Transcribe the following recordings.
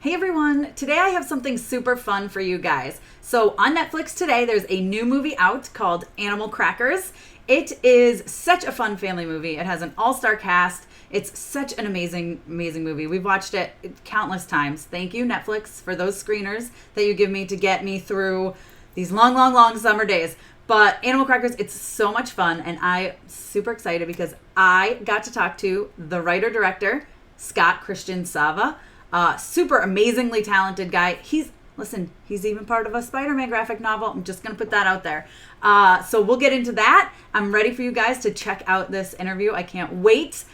Hey everyone, today I have something super fun for you guys. So on Netflix today, there's a new movie out called Animal Crackers. It is such a fun family movie. It has an all-star cast. It's such an amazing movie. We've watched it countless times. Thank you, Netflix, for those screeners that you give me to get me through these long summer days. But Animal Crackers, it's so much fun, and I'm super excited because I got to talk to the writer-director, Scott Christian Sava. Super amazingly talented guy. He's even part of a Spider-Man graphic novel. I'm just going to put that out there. So we'll get into that. I'm ready for you guys to check out this interview. I can't wait.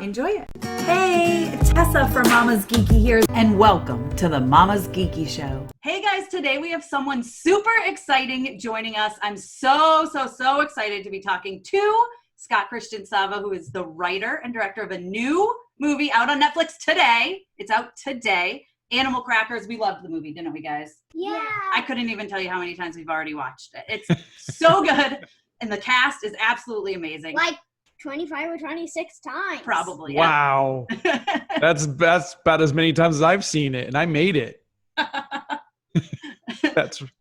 Enjoy it. Hey, Tessa from Mama's Geeky here, and welcome to the Mama's Geeky Show. Hey guys, today we have someone super exciting joining us. I'm so excited to be talking to Scott Christian Sava, who is the writer and director of a new movie out on Netflix today. It's out today. Animal Crackers. We loved the movie, didn't we, guys? Yeah. I couldn't even tell you how many times we've already watched it. It's so good. And the cast is absolutely amazing. Like 25 or 26 times. Probably. Yeah. Wow. That's about as many times as I've seen it, and I made it.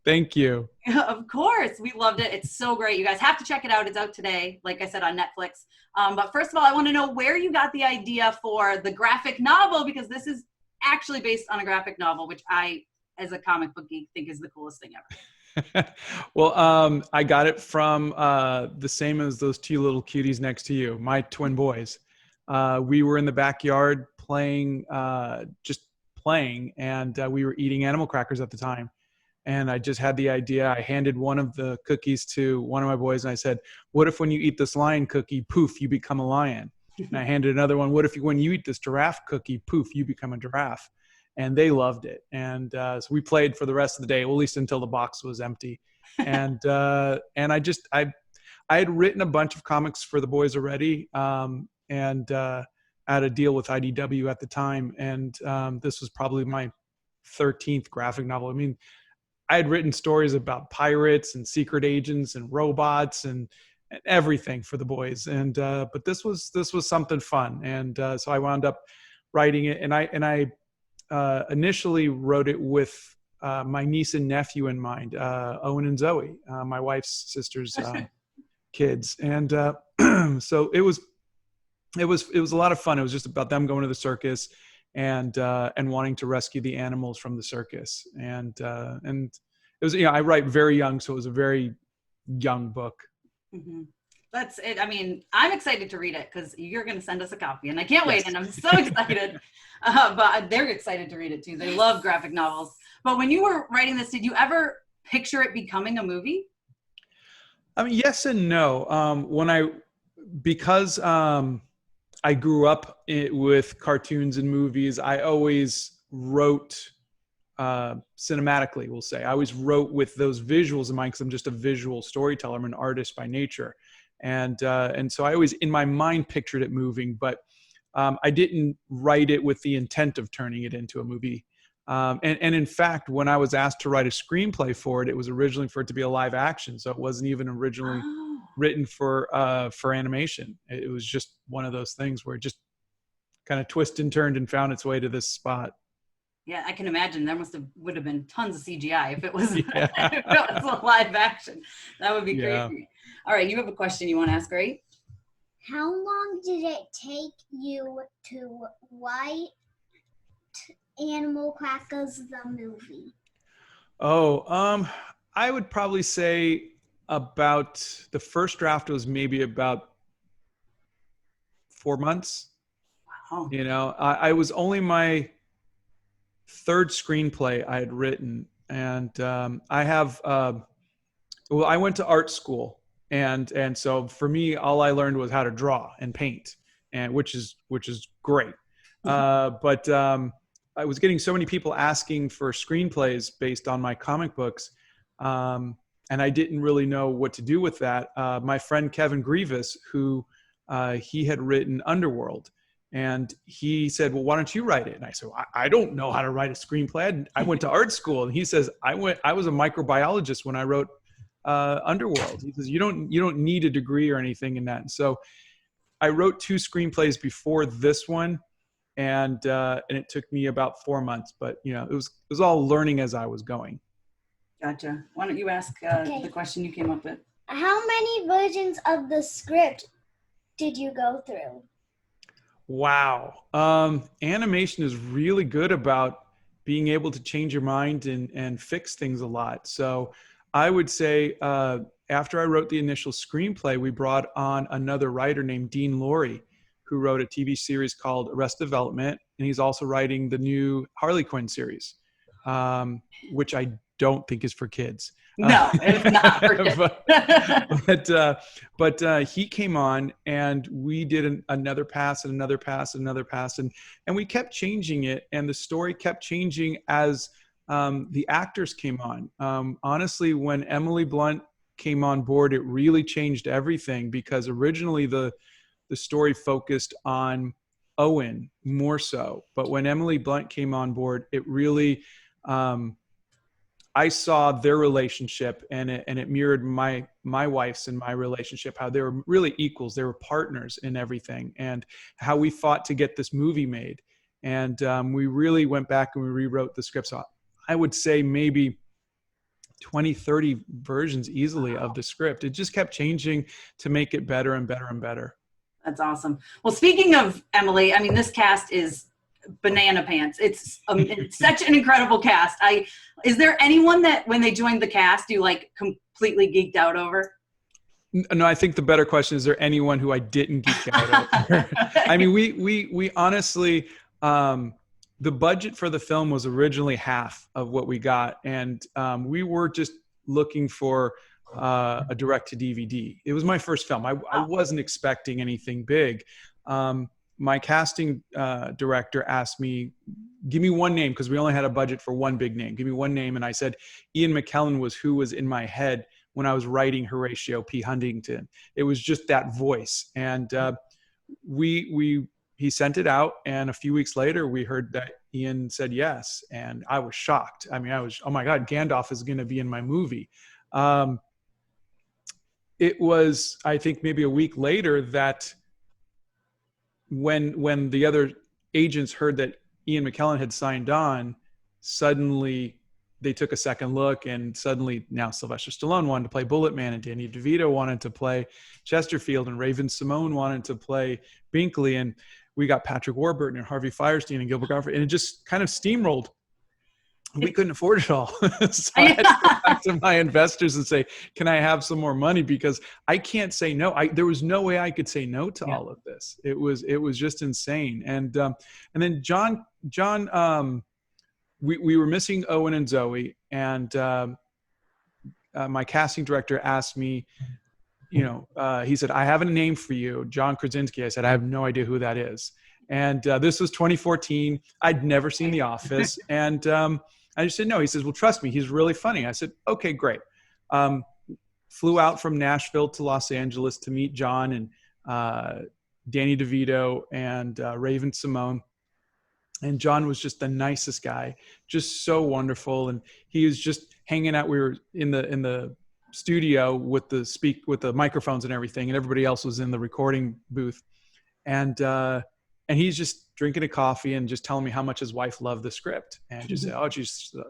Thank you. Of course. We loved it. It's so great. You guys have to check it out. It's out today, like I said, on Netflix. But first of all, I want to know where you got the idea for the graphic novel, because this is actually based on a graphic novel, which I, as a comic book geek, think is the coolest thing ever. Well, I got it from the same as those two little cuties next to you, my twin boys. We were in the backyard playing, and we were eating animal crackers at the time. And I just had the idea. I handed one of the cookies to one of my boys, and I said, "What if when you eat this lion cookie, poof, you become a lion?" And I handed another one, "What if when you eat this giraffe cookie, poof, you become a giraffe?" And they loved it. And so we played for the rest of the day, well, at least until the box was empty. And I had written a bunch of comics for the boys already, and I had a deal with IDW at the time. And this was probably my 13th graphic novel. I mean, I had written stories about pirates and secret agents and robots and everything for the boys. And but this was something fun. And so I wound up writing it. And I initially wrote it with my niece and nephew in mind, Owen and Zoe, my wife's sister's kids. And so it was a lot of fun. It was just about them going to the circus and wanting to rescue the animals from the circus. And it was, I write very young, so it was a very young book. Mm-hmm. That's it. I mean, I'm excited to read it because you're going to send us a copy, and I can't wait. And I'm so excited. But they're excited to read it too. They love graphic novels. But when you were writing this, did you ever picture it becoming a movie? I mean, yes and no. Because I grew up with cartoons and movies, I always wrote cinematically, we'll say. I always wrote with those visuals in mind because I'm just a visual storyteller. I'm an artist by nature. And so I always, in my mind, pictured it moving, but I didn't write it with the intent of turning it into a movie. And in fact, when I was asked to write a screenplay for it, it was originally for it to be a live action. So it wasn't even originally written for animation. It was just one of those things where it just kind of twisted and turned and found its way to this spot. Yeah, I can imagine there would have been tons of CGI if it was, if it was a live action. That would be crazy. Yeah. All right, you have a question you want to ask, right? How long did it take you to write Animal Crackers the movie? I would probably say about the first draft was maybe about 4 months. Wow. I was only my third screenplay I had written, and I went to art school, and so for me, all I learned was how to draw and paint, and which is great. But I was getting so many people asking for screenplays based on my comic books, and I didn't really know what to do with that. My friend Kevin Grievous, who he had written Underworld, and he said, "Well, why don't you write it?" And I said, I don't know how to write a screenplay. I went to art school. And he says, I was a microbiologist when I wrote Underworld. He says, you don't need a degree or anything in that. And so I wrote 2 screenplays before this one. and it took me about 4 months, but it was all learning as I was going. Gotcha. Why don't you ask the question you came up with? How many versions of the script did you go through? Wow. Animation is really good about being able to change your mind and fix things a lot. So I would say after I wrote the initial screenplay, we brought on another writer named Dean Lorry, who wrote a TV series called Arrested Development. And he's also writing the new Harley Quinn series, which I don't think is for kids. No, it's not for kids. but he came on and we did another pass and another pass and another pass. And we kept changing it. And the story kept changing as the actors came on. Honestly, when Emily Blunt came on board, it really changed everything, because originally the story focused on Owen more so. But when Emily Blunt came on board, it really, I saw their relationship, and it mirrored my wife's and my relationship, how they were really equals. They were partners in everything, and how we fought to get this movie made. And we really went back and we rewrote the script. So I would say maybe 20, 30 versions easily of the script. It just kept changing to make it better and better and better. That's awesome. Well, speaking of Emily, I mean, this cast is banana pants. It's such an incredible cast. Is there anyone that when they joined the cast you like completely geeked out over? No, I think the better question is there anyone who I didn't geek out over? I mean, we honestly, the budget for the film was originally half of what we got, and we were just looking for a direct to DVD. It was my first film. I wasn't expecting anything big. My casting director asked me, give me one name, because we only had a budget for one big name. Give me one name. And I said, Ian McKellen was who was in my head when I was writing Horatio P. Huntington. It was just that voice. And he sent it out. And a few weeks later, we heard that Ian said yes. And I was shocked. I mean, oh my God, Gandalf is going to be in my movie. It was, I think, maybe a week later that when the other agents heard that Ian McKellen had signed on, suddenly they took a second look, and suddenly now Sylvester Stallone wanted to play Bullet Man, and Danny DeVito wanted to play Chesterfield, and Raven Simone wanted to play Binkley, and we got Patrick Warburton and Harvey Firestein and Gilbert Gottfried, and it just kind of steamrolled. We couldn't afford it all. So I had to go back to my investors and say, can I have some more money? Because I can't say no. There was no way I could say no to all of this. It was just insane. And then John, we were missing Owen and Zoe, and my casting director asked me, he said, I have a name for you, John Krasinski. I said, I have no idea who that is. And this was 2014. I'd never seen The Office. And I just said, no. He says, well, trust me, he's really funny. I said, okay, great. Flew out from Nashville to Los Angeles to meet John and Danny DeVito and Raven Simone. And John was just the nicest guy, just so wonderful. And he was just hanging out. We were in the studio with the microphones and everything, and everybody else was in the recording booth. And he's just drinking a coffee and just telling me how much his wife loved the script, and just said, oh, she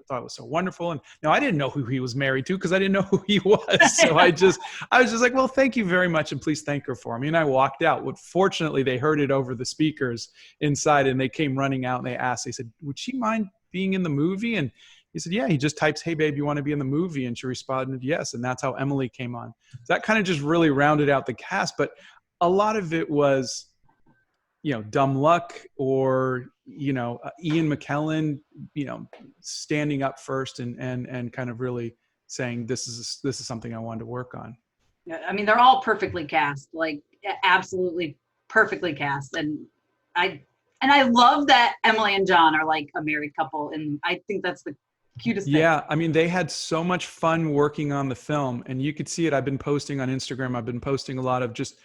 thought it was so wonderful. And now I didn't know who he was married to, because I didn't know who he was. So I was just like, well, thank you very much, and please thank her for me. And I walked out. But fortunately, they heard it over the speakers inside, and they came running out and they said, would she mind being in the movie? And he said, yeah. He just types, hey, babe, you want to be in the movie? And she responded, yes. And that's how Emily came on. So that kind of just really rounded out the cast. But a lot of it was, dumb luck, or, Ian McKellen, standing up first and kind of really saying, this is something I wanted to work on. Yeah, I mean, they're all perfectly cast, like absolutely perfectly cast. And I love that Emily and John are like a married couple. And I think that's the cutest thing. Yeah. I mean, they had so much fun working on the film, and you could see it. I've been posting on Instagram. I've been posting a lot of just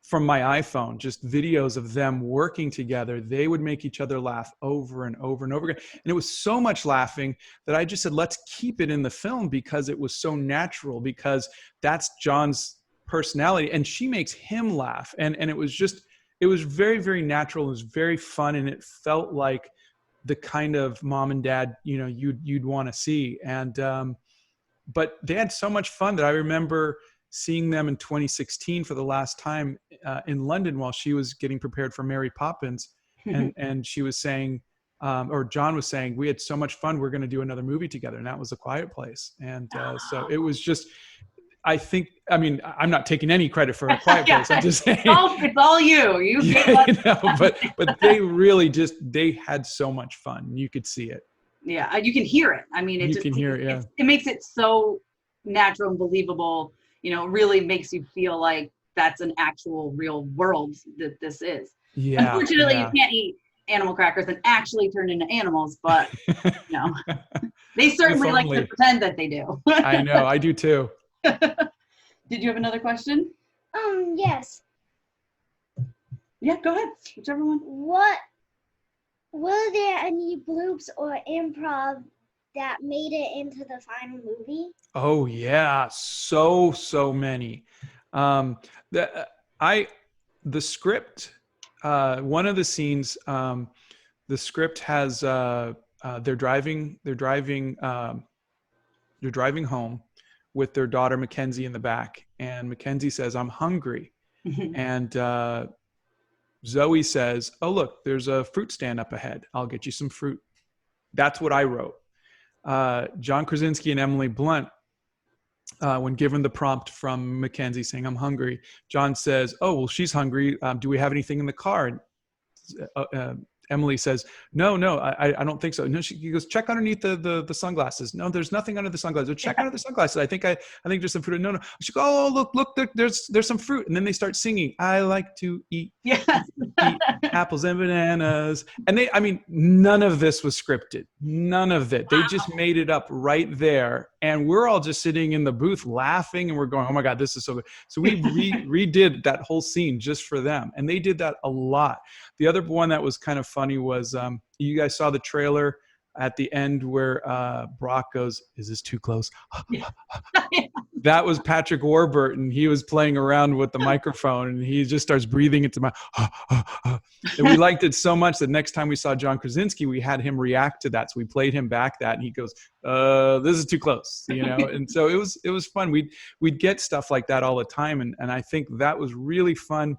from my iPhone, just videos of them working together. They would make each other laugh over and over and over again. And it was so much laughing that I just said, let's keep it in the film, because it was so natural, because that's John's personality, and she makes him laugh. And it was it was very, very natural. It was very fun, and it felt like the kind of mom and dad, you'd want to see. And but they had so much fun that I remember seeing them in 2016 for the last time in London while she was getting prepared for Mary Poppins, and she was saying, or John was saying, we had so much fun, we're going to do another movie together, and that was A Quiet Place. And so it was just, I'm not taking any credit for A Quiet Place. I'm just saying. It's all you. But they really they had so much fun. You could see it. Yeah, you can hear it. I mean, it makes it so natural and believable. Really makes you feel like that's an actual real world that this is. Yeah. Unfortunately, you can't eat animal crackers and actually turn into animals, but they certainly like to pretend that they do. I know, I do too. Did you have another question? Yes. Yeah, go ahead. Whichever one. Were there any bloops or improv that made it into the final movie? Oh yeah, so many. The script, one of the scenes, the script has they're driving home with their daughter Mackenzie in the back, and Mackenzie says, "I'm hungry," and Zoe says, "Oh look, there's a fruit stand up ahead. I'll get you some fruit." That's what I wrote. John Krasinski and Emily Blunt, when given the prompt from Mackenzie saying, "I'm hungry," John says, "Oh, well, she's hungry. Do we have anything in the car?" Emily says, no, I don't think so. No, he goes, check underneath the sunglasses. No, there's nothing under the sunglasses. Check under the sunglasses. I think there's some fruit. No. She goes, oh, look, there's some fruit. And then they start singing, I like to eat apples and bananas. And none of this was scripted. None of it. They just made it up right there. And we're all just sitting in the booth laughing, and we're going, oh my God, this is so good. So we redid that whole scene just for them. And they did that a lot. The other one that was kind of funny was, you guys saw the trailer at the end where Brock goes, is this too close? That was Patrick Warburton. He was playing around with the microphone, and he just starts breathing into my, and we liked it so much that next time we saw John Krasinski, we had him react to that. So we played him back that, and he goes, this is too close, And so it was fun. We'd get stuff like that all the time. And I think that was really fun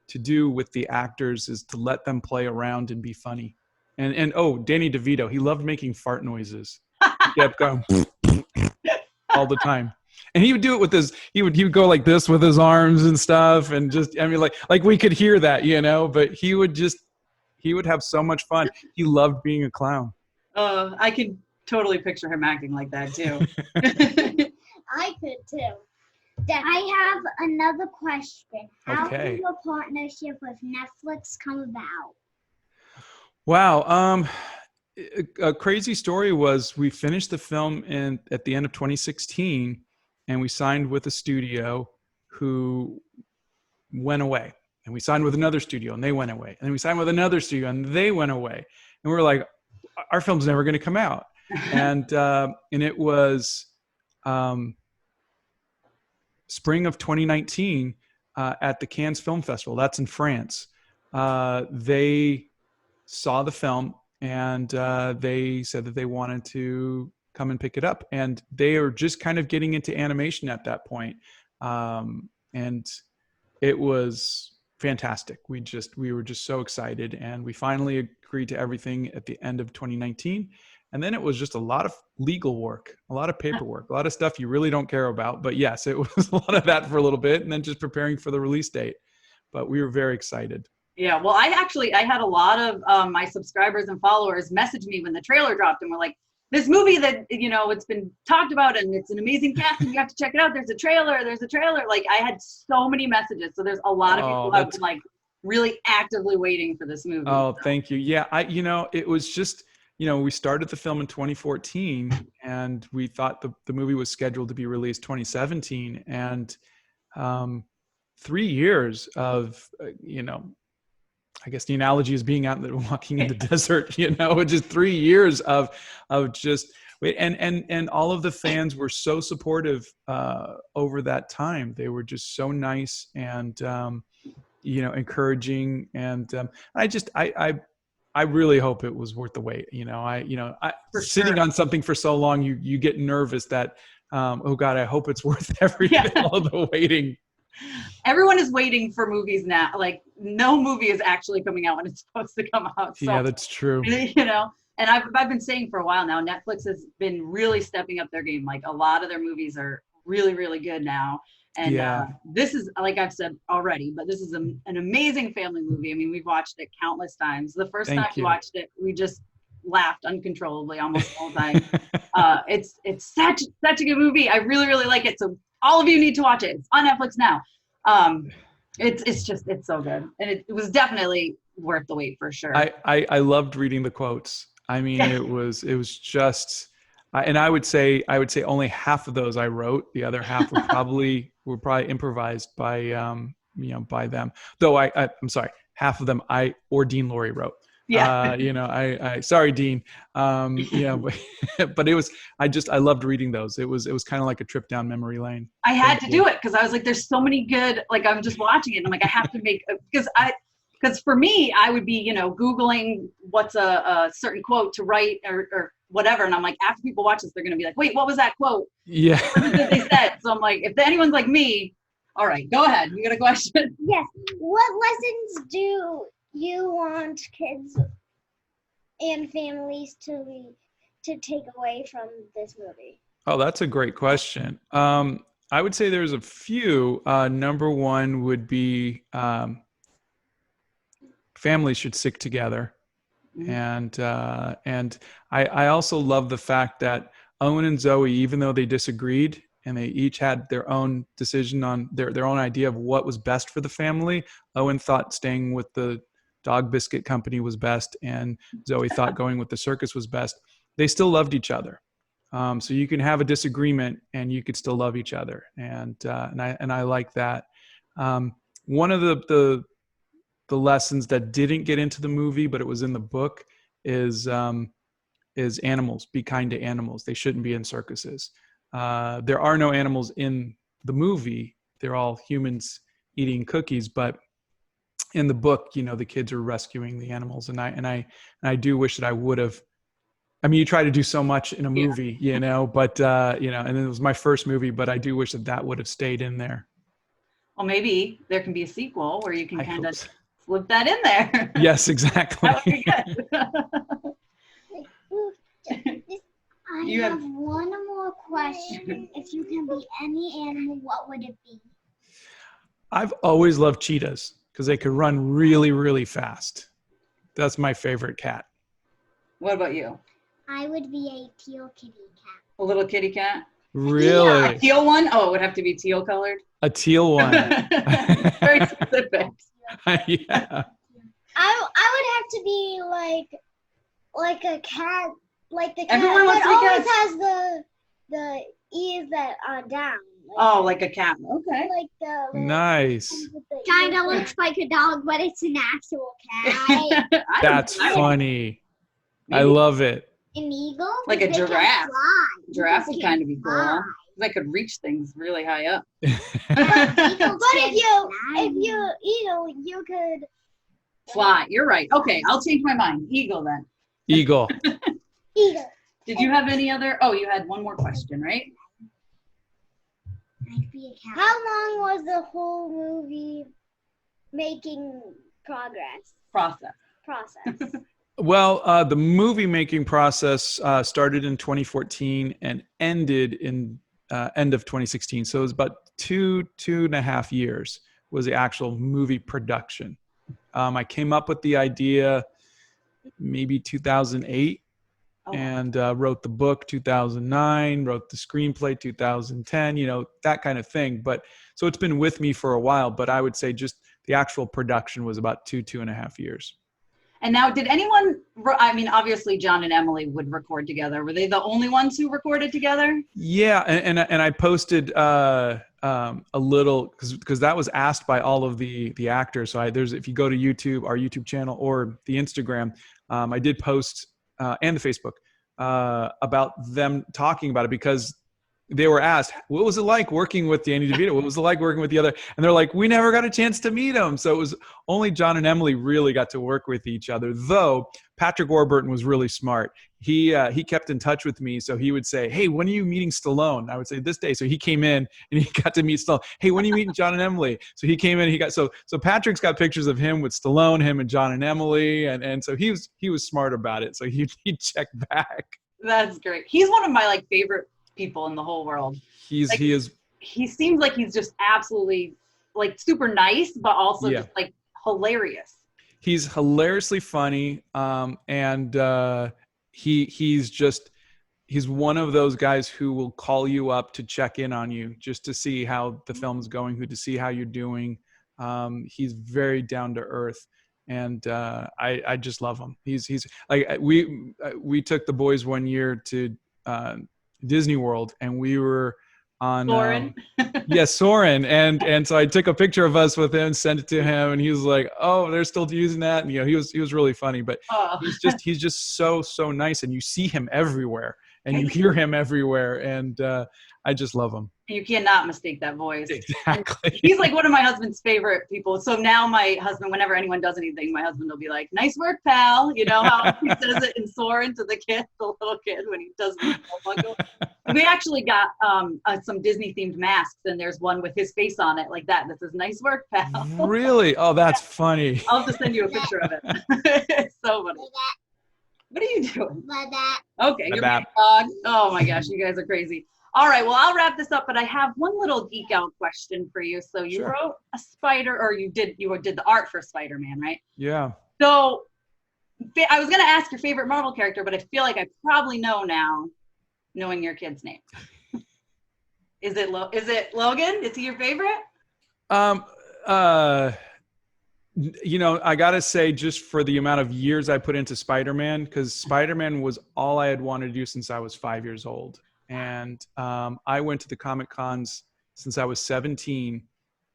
to do with the actors, is to let them play around and be funny. And Danny DeVito, he loved making fart noises. He kept going all the time. And he would do it with he would go like this with his arms and stuff. And just, like we could hear that, but he would have so much fun. He loved being a clown. I could totally picture him acting like that too. I could too. I have another question. How did your partnership with Netflix come about? Wow. A crazy story was, we finished the film at the end of 2016, and we signed with a studio who went away. And we signed with another studio, and they went away. And then we signed with another studio, and they went away. And we were like, our film's never going to come out. And it was spring of 2019 at the Cannes Film Festival. That's in France. They saw the film, and they said that they wanted to come and pick it up. And they are just kind of getting into animation at that point. And it was fantastic. We were just so excited, and we finally agreed to everything at the end of 2019. And then it was just a lot of legal work, a lot of paperwork, a lot of stuff you really don't care about. But yes, it was a lot of that for a little bit, and then just preparing for the release date. But we were very excited. Yeah, well, I had a lot of my subscribers and followers message me when the trailer dropped, and were like, this movie that, it's been talked about, and it's an amazing cast, and you have to check it out. There's a trailer. Like, I had so many messages. So there's a lot of people who have been like really actively waiting for this movie. Oh, thank you. Yeah, it was just, we started the film in 2014, and we thought the movie was scheduled to be released 2017. And 3 years of, I guess the analogy is being out there walking in the desert, just 3 years of just, and all of the fans were so supportive over that time. They were just so nice. And encouraging. And I really hope it was worth the wait. Sitting on something for so long, you get nervous that, oh God, I hope it's worth all of the waiting. Everyone is waiting for movies now. Like, no movie is actually coming out when it's supposed to come out. So, yeah, that's true. And I've been saying for a while now, Netflix has been really stepping up their game. Like, a lot of their movies are really, really good now. And this is, like I've said already, but this is an amazing family movie. I mean, we've watched it countless times. The first time we watched it, we just laughed uncontrollably almost all the time. It's such a good movie. I really, really like it. So all of you need to watch it. It's on Netflix now. It's so good. And it was definitely worth the wait for sure. I loved reading the quotes. I mean, it was just, and I would say only half of those I wrote. The other half were probably improvised by by them. Though I'm sorry, half of them I or Dean Laurie wrote. Yeah. I sorry, Dean. But it was, I loved reading those. It was kind of like a trip down memory lane. I had to do it because I was like, there's so many good, like I'm just watching it and I'm like, I have to make, because for me, I would be, Googling what's a certain quote to write or whatever. And I'm like, after people watch this, they're going to be like, wait, what was that quote? Yeah. What was it they said? So I'm like, if anyone's like me, all right, go ahead. You got a question? Yes. What lessons do you want kids and families to take away from this movie? Oh, that's a great question. I would say there's a few. Number one would be families should stick together. Mm-hmm. And I also love the fact that Owen and Zoe, even though they disagreed and they each had their own decision on their own idea of what was best for the family, Owen thought staying with the dog biscuit company was best, and Zoe thought going with the circus was best. They still loved each other. So you can have a disagreement and you could still love each other. And I like that. One of the lessons that didn't get into the movie, but it was in the book is animals. Be kind to animals. They shouldn't be in circuses. There are no animals in the movie. They're all humans eating cookies, but in the book, the kids are rescuing the animals. And I do wish that I would have, I mean, you try to do so much in a movie, but, and it was my first movie, but I do wish that would have stayed in there. Well, maybe there can be a sequel where you can kind of slip that in there. Yes, exactly. That would be good. I have one more question. If you can be any animal, what would it be? I've always loved cheetahs because they could run really, really fast. That's my favorite cat. What about you? I would be a teal kitty cat. A little kitty cat? Really? Yeah. A teal one? Oh, it would have to be teal colored? A teal one. Very specific. Yeah. I would have to be like a cat, like the cat Everyone wants that to be always cats. has the ears that are down. Like a cat. Okay. Nice. Kind of looks like a dog, but it's an actual cat. That's funny. Maybe. I love it. An eagle? Like a giraffe. Giraffe would kind of be cool. I could reach things really high up. But if you could fly. You're right. Okay, I'll change my mind. Eagle then. Eagle. Eagle. Did you have any other? Oh, you had one more question, right? I'd be a cat. How long was the whole movie making process? Well, the movie making process started in 2014 and ended in end of 2016. So it was about two and a half years was the actual movie production. I came up with the idea maybe 2008 and wrote the book 2009, wrote the screenplay 2010, that kind of thing. But so it's been with me for a while, but I would say just the actual production was about two and a half years. And now, did anyone, I mean, obviously John and Emily would record together. Were they the only ones who recorded together? Yeah. And I posted a little, because that was asked by all of the actors. So if you go to YouTube, our YouTube channel or the Instagram, I did post and the Facebook about them talking about it, because they were asked, what was it like working with Danny DeVito? What was it like working with the other? And they're like, we never got a chance to meet him. So it was only John and Emily really got to work with each other. Though Patrick Warburton was really smart. He kept in touch with me. So he would say, hey, when are you meeting Stallone? I would say this day. So he came in and he got to meet Stallone. Hey, when are you meeting John and Emily? So he came in, so Patrick's got pictures of him with Stallone, him and John and Emily. And so he was smart about it. So he'd check back. That's great. He's one of my like favorite people in the whole world. He seems like he's just absolutely like super nice, but also just like hilarious. He's hilariously funny. He's one of those guys who will call you up to check in on you just to see how the film's going, to see how you're doing. He's very down to earth. And I just love him. He's like, we took the boys one year to Disney World, and we were on Soren. Soren, and so I took a picture of us with him, sent it to him, and he was like, "Oh, they're still using that." And he was really funny, but he's just so nice, and you see him everywhere, and you hear him everywhere, and I just love him. You cannot mistake that voice. Exactly. And he's like one of my husband's favorite people. So now my husband, whenever anyone does anything, my husband will be like, "Nice work, pal." You know how he says it in Soren to the little kid when he does the buckle. We actually got some Disney themed masks, and there's one with his face on it like that. That says "Nice work, pal." Really? Oh, that's funny. I'll just send you a picture of it. It's so funny. What are you doing? Okay, you're my dog. Oh my gosh, you guys are crazy. All right, well, I'll wrap this up, but I have one little geek out question for you. So you wrote a spider, or you did the art for Spider-Man, right? Yeah. So I was going to ask your favorite Marvel character, but I feel like I probably know now, knowing your kid's name. Is it Logan? Is he your favorite? I gotta say, just for the amount of years I put into Spider-Man, because Spider-Man was all I had wanted to do since I was 5 years old. And I went to the Comic Cons since I was 17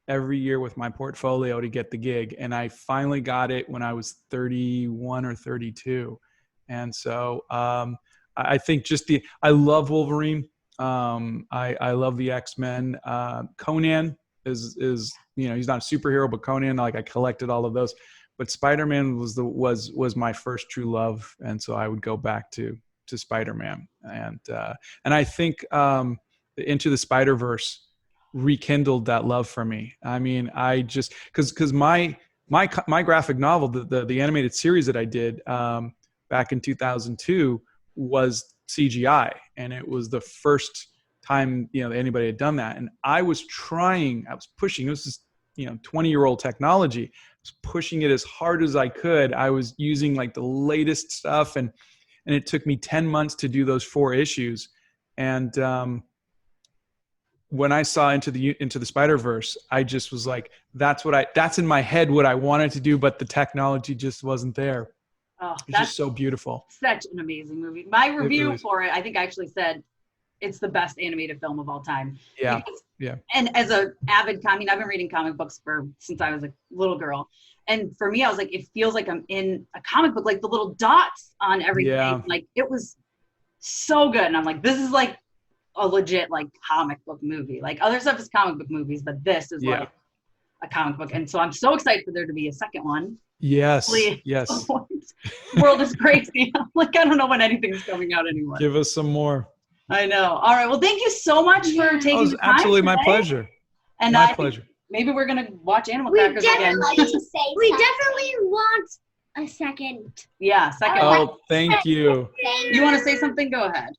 every year with my portfolio to get the gig. And I finally got it when I was 31 or 32. And so I think I love Wolverine. I love the X-Men. Conan is he's not a superhero, but Conan, like, I collected all of those. But Spider-Man was my first true love. And so I would go back to Spider-Man, and I think Into the Spider-Verse rekindled that love for me. I mean, I just because my graphic novel, the animated series that I did back in 2002 was CGI, and it was the first time anybody had done that. And I was pushing. This is 20-year-old technology. I was pushing it as hard as I could. I was using like the latest stuff, and it took me 10 months to do those 4 issues. And when I saw Into the Spider-Verse, I just was like, that's in my head what I wanted to do, but the technology just wasn't there. Oh, it's just so beautiful. Such an amazing movie. My review for it, I think I actually said it's the best animated film of all time. Yeah. And as an avid I've been reading comic books since I was a little girl. And for me, I was like, it feels like I'm in a comic book, like the little dots on everything. Yeah. Like, it was so good. And I'm like, this is like a legit like comic book movie. Like, other stuff is comic book movies, but this is like a comic book. And so I'm so excited for there to be a second one. Yes. Hopefully, yes. The world is crazy. I'm like, I don't know when anything's coming out anymore. Give us some more. I know. All right. Well, thank you so much for taking the time. Absolutely today. My pleasure. And my pleasure. Maybe we're going to watch Animal Crackers again. We definitely want a second. Yeah, second. Oh, thank you. You want to say something? Go ahead.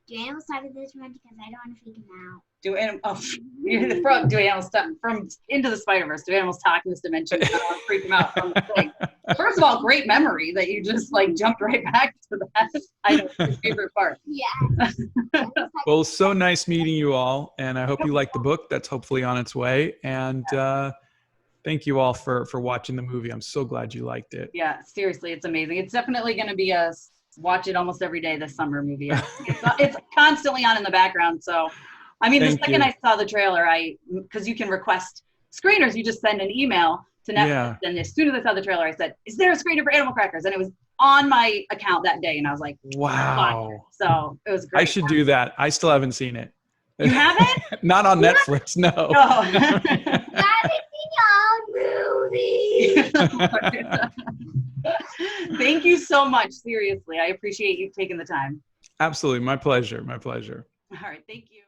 Do animals talk at this one? Because I don't want to freak them out. Do animals talk from Into the Spider-Verse? Do animals talk in this dimension? I don't want to freak them out from the thing. First of all, great memory that you just like jumped right back to that. I know, it's your favorite part. Yeah. Well, so nice meeting you all, and I hope you like the book. That's hopefully on its way. And thank you all for watching the movie. I'm so glad you liked it. Yeah, seriously, it's amazing. It's definitely going to be a watch it almost every day this summer movie. It's constantly on in the background. So, I mean, the second I saw the trailer, because you can request screeners, you just send an email to Netflix. Yeah. And as soon as I saw the trailer, I said, "Is there a screener for Animal Crackers?" And it was on my account that day, and I was like, "Wow!" So it was great. I should do that. I still haven't seen it. You haven't? Not on Netflix, no. Oh. That is the movie. Thank you so much. Seriously, I appreciate you taking the time. Absolutely. My pleasure. My pleasure. All right. Thank you.